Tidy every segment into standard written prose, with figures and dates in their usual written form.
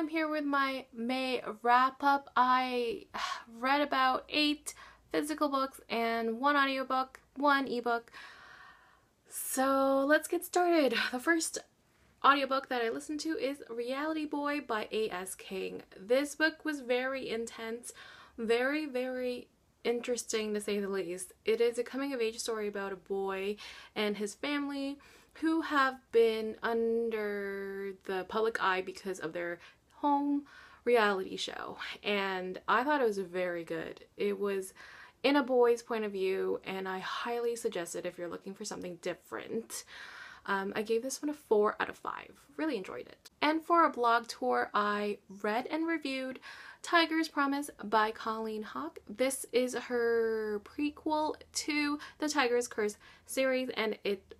I'm here with my May wrap-up. I read about 8 physical books and 1 audiobook, 1 ebook. So let's get started. The first audiobook that I listened to is Reality Boy by A.S. King. This book was very intense, very interesting to say the least. It is a coming-of-age story about a boy and his family who have been under the public eye because of their home reality show, and I thought it was very good. It was in a boy's point of view, and I highly suggest it if you're looking for something different. I gave this one a 4 out of 5. Really enjoyed it. And for a blog tour, I read and reviewed Tiger's Promise by Colleen Houck. This is her prequel to the Tiger's Curse series, and it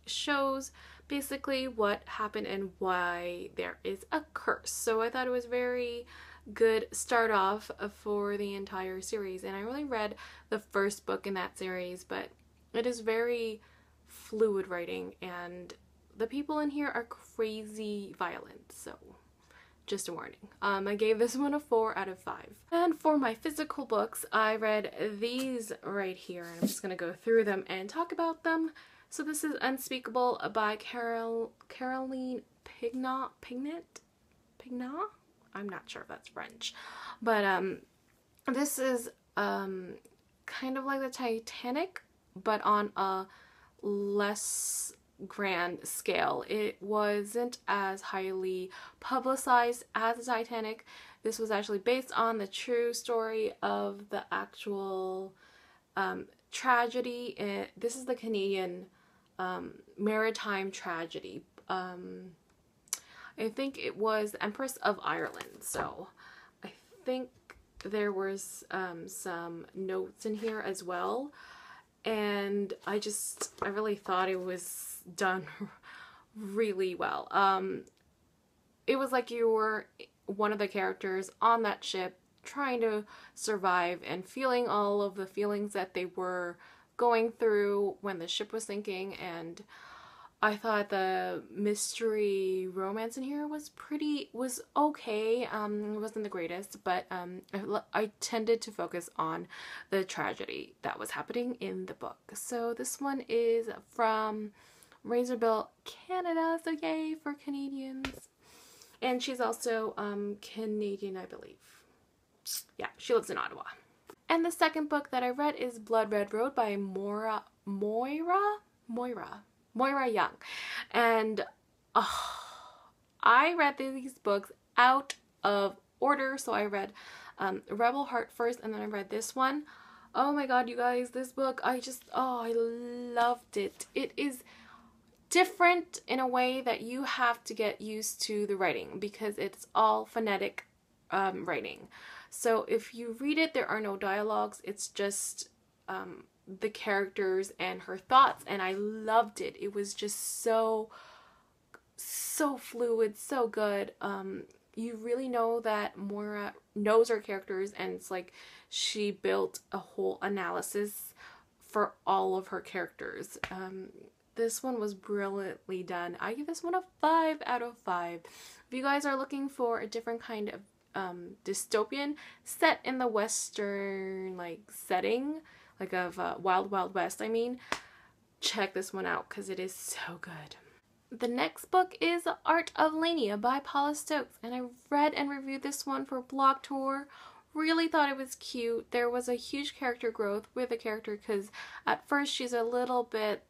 shows basically what happened and why there is a curse. So I thought it was very good start off for the entire series, and I really read the first book in that series, but it is very fluid writing and the people in here are crazy violent, so just a warning. I gave this one a 4 out of 5. And for my physical books, I read these right here, and I'm just gonna go through them and talk about them. So this is Unspeakable by Caroline Pignat? I'm not sure if that's French. But this is kind of like the Titanic, but on a less grand scale. It wasn't as highly publicized as the Titanic. This was actually based on the true story of the actual tragedy. This is the Canadian maritime tragedy. I think it was the Empress of Ireland, so I think there was some notes in here as well, and I really thought it was done really well. It was like you were one of the characters on that ship trying to survive and feeling all of the feelings that they were going through when the ship was sinking, and I thought the mystery romance in here was okay. It wasn't the greatest, but I tended to focus on the tragedy that was happening in the book. So this one is from Razorbill, Canada, so yay for Canadians. And she's also Canadian, I believe. Yeah, she lives in Ottawa. And the second book that I read is Blood Red Road by Moira Young. And I read these books out of order. So I read Rebel Heart first, and then I read this one. Oh my god, you guys, this book, I loved it. It is different in a way that you have to get used to the writing because it's all phonetic writing. So if you read it, there are no dialogues. It's just the characters and her thoughts, and I loved it. It was just so fluid, so good. You really know that Moira knows her characters, and it's like she built a whole analysis for all of her characters. This one was brilliantly done. I give this one a 5 out of 5. If you guys are looking for a different kind of dystopian set in the Western setting, like of Wild Wild West, I mean, check this one out because it is so good. The next book is The Art of Lainey by Paula Stokes, and I read and reviewed this one for Blog Tour. Really thought it was cute. There was a huge character growth with the character because at first she's a little bit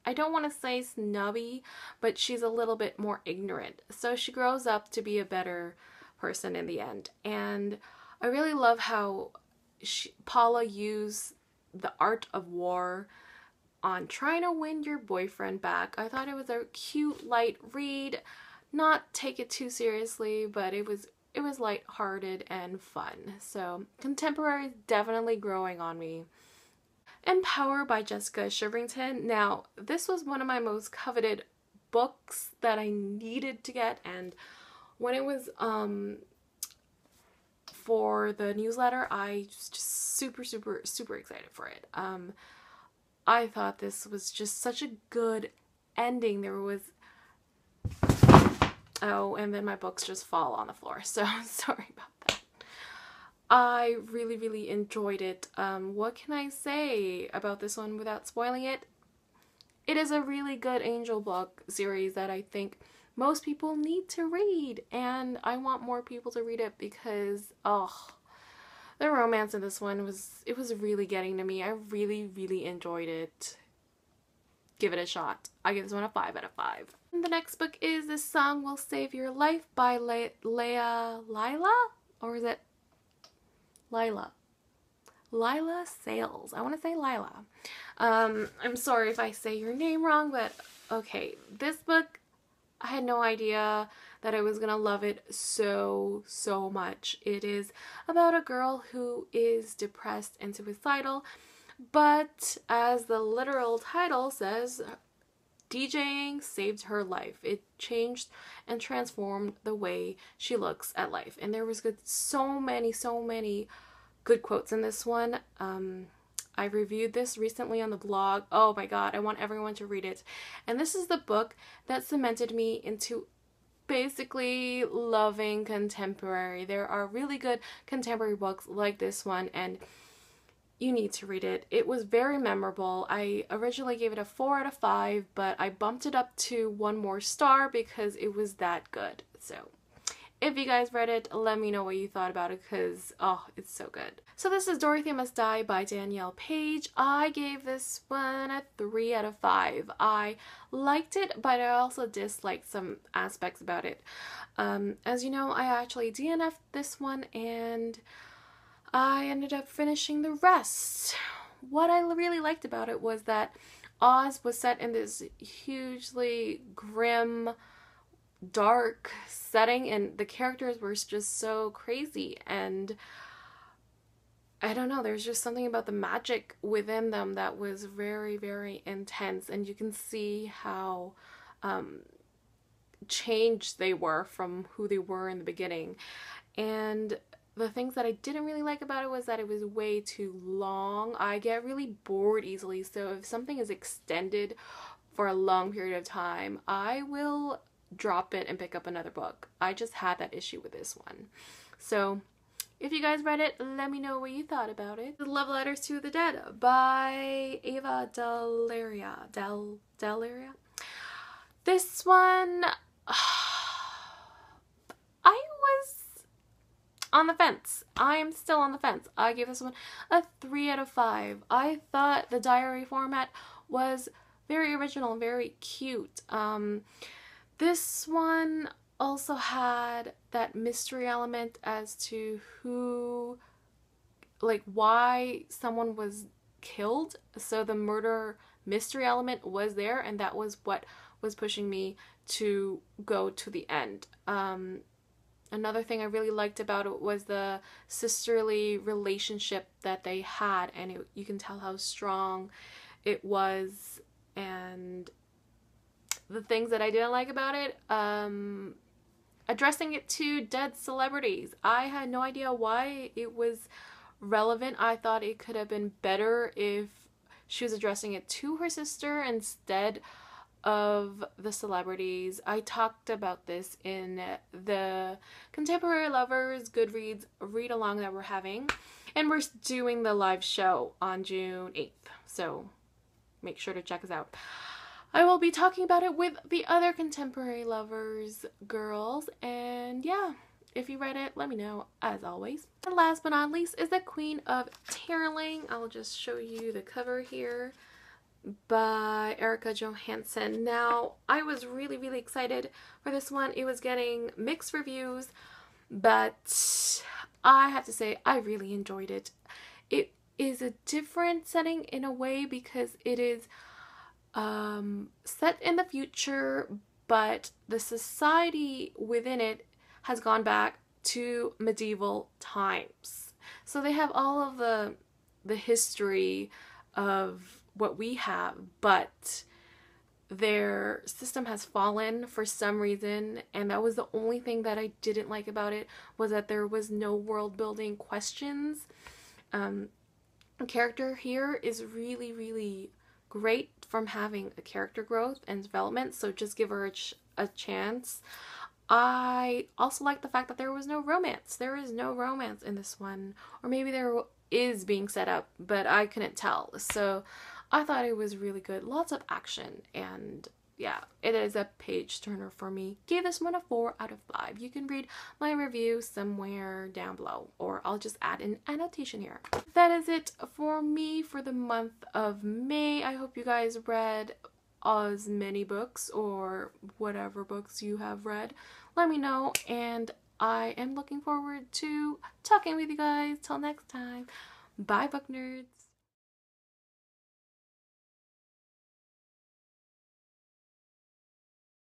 I don't want to say snobby, but she's a little bit more ignorant. So she grows up to be a better person in the end. And I really love how Paula used the art of war on trying to win your boyfriend back. I thought it was a cute, light read. Not take it too seriously, but it was lighthearted and fun. So contemporary is definitely growing on me. And Power by Jessica Shirvington. Now, this was one of my most coveted books that I needed to get, and when it was for the newsletter, I was just super excited for it. I thought this was just such a good ending. There was Oh, and then my books just fall on the floor, so sorry about that. I really, really enjoyed it. What can I say about this one without spoiling it? It is a really good angel book series that I think most people need to read, and I want more people to read it because, oh, the romance in this one was really getting to me. I really, really enjoyed it. Give it a shot. I give this one a 5 out of 5. And the next book is This Song Will Save Your Life by Leila? Or is it Leila? Leila Sales. I want to say Leila. I'm sorry if I say your name wrong, but okay. This book, I had no idea that I was gonna love it so much. It is about a girl who is depressed and suicidal, but as the literal title says, DJing saved her life. It changed and transformed the way she looks at life. And there was so many good quotes in this one. I reviewed this recently on the blog. Oh my god, I want everyone to read it. And this is the book that cemented me into basically loving contemporary. There are really good contemporary books like this one, and you need to read it. It was very memorable. I originally gave it a 4 out of 5, but I bumped it up to 1 more star because it was that good. So if you guys read it, let me know what you thought about it because, oh, it's so good. So this is Dorothy Must Die by Danielle Paige. I gave this one a 3 out of 5. I liked it, but I also disliked some aspects about it. As you know, I actually DNF'd this one and I ended up finishing the rest. What I really liked about it was that Oz was set in this hugely grim, dark setting, and the characters were just so crazy, and I don't know, there's just something about the magic within them that was very intense, and you can see how changed they were from who they were in the beginning. And the things that I didn't really like about it was that it was way too long. I get really bored easily, so if something is extended for a long period of time, I will drop it and pick up another book. I just had that issue with this one. So if you guys read it, let me know what you thought about it. The Love Letters to the Dead by Ava Dellaira. Dellaira? This one, I was on the fence. I am still on the fence. I gave this one a 3 out of 5. I thought the diary format was very original and very cute. This one also had that mystery element as to who, like, why someone was killed. So the murder mystery element was there, and that was what was pushing me to go to the end. Another thing I really liked about it was the sisterly relationship that they had, and you can tell how strong it was. And the things that I didn't like about it, addressing it to dead celebrities. I had no idea why it was relevant. I thought it could have been better if she was addressing it to her sister instead of the celebrities. I talked about this in the Contemporary Lovers GOODREADS read along that we're having, and we're doing the live show on June 8th, so make sure to check us out. I will be talking about it with the other Contemporary Lovers girls, and yeah, if you read it, let me know, as always. And last but not least is the Queen of Tirling. I'll just show you the cover here, by Erika Johansen. Now, I was really excited for this one. It was getting mixed reviews, but I have to say I really enjoyed it. It is a different setting in a way because it is set in the future, but the society within it has gone back to medieval times. So they have all of the history of what we have, but their system has fallen for some reason, and that was the only thing that I didn't like about it, was that there was no world building questions. The character here is really great from having a character growth and development, so just give her a chance. I also like the fact that there was no romance. There is no romance in this one. Or maybe there is being set up, but I couldn't tell. So I thought it was really good. Lots of action, and yeah, it is a page turner for me. Gave this one a 4 out of 5. You can read my review somewhere down below, or I'll just add an annotation here. That is it for me for the month of May. I hope you guys read as many books or whatever books you have read. Let me know, and I am looking forward to talking with you guys. Till next time, bye book nerds.